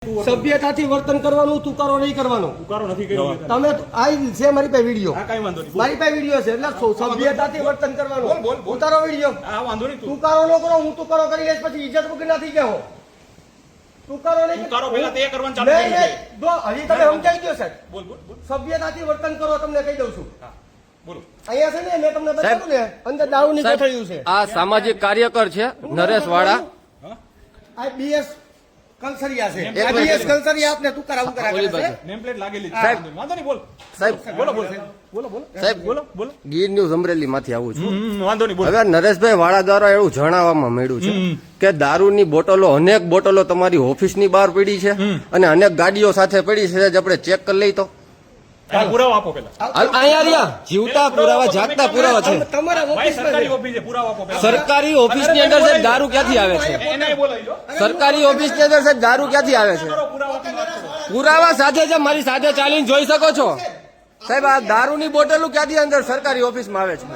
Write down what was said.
સભ્યતાથી વર્તન કરવાનું, તુકારો નહીં કરવાનો. ઉકારો નથી કર્યો તમે આ છે મારી પાસે વિડીયો, હા કાઈ વાંધો નહીં મારી પાસે વિડીયો છે એટલે સભ્યતાથી વર્તન કરવાનું. બોલ. ઉતારો વિડીયો. હા વાંધો નહીં તું તુકારો ન કરો, હું તુકારો કરી લઈશ પછી ઇજ્જત વગર ના થઈ જાઓ. તુકારો નહીં. ઉકારો પહેલા તે કરવાનું ચાલુ નહીં, કર્યું છે. નહીં. જો હજી તમે સમજાઈ ગયો સાહેબ. બોલ સભ્યતાથી વર્તન કરો, તમને કહી દઉં છું. હા બોલો અહીંયા છે ને મેં તમને બતાવ્યું ને અંદર દારૂની કોથળીઓ છે. આ સામાજિક કાર્યકર છે નરેશ વાળા. હા આ બીએસ કલસરિયા છે. એક આ મિનિટ. બીએસ કલસરિયા આપને તુકારા ઉકારા કરે છે. નેમ પ્લેટ લાગેલી છે સાહેબ. વાંધો નહીં બોલ સાહેબ બોલો સાહેબ બોલો ગીર ન્યૂઝ અમરેલી માંથી આવું છું. વાંધો નહીં બોલ હવે નરેશભાઈ વાળા દ્વારા એવું જણાવવામાં મળ્યું છે કે દારૂની બોટલો, અનેક બોટલો તમારી ઓફિસની બહાર પડી છે અને અનેક ગાડીઓ સાથે પડી છે. આપણે ચેક કરી લઈ તો પુરાવા આપો પહેલા અહીંયા રહ્યા જીવતા પુરાવા, જાગતા પુરાવા છે. તમારા ભાઈ ઓફિસમાં સરકારી છે. ઓફિસ છે પુરાવા આપો પહેલા સરકારી ઓફિસની અંદર સાહેબ દારૂ ક્યાંથી આવે છે? એને બોલાવી લો સરકારી ઓફિસની અંદર સાહેબ દારૂ ક્યાંથી આવે છે? કરો પુરાવાથી વાત કરો પુરાવા સાથે છે, મારી સાથે ચાલીને જોઈ શકો છો સાહેબ. આ દારૂની બોટલો ક્યાંથી અંદર સરકારી ઓફિસમાં આવે છે?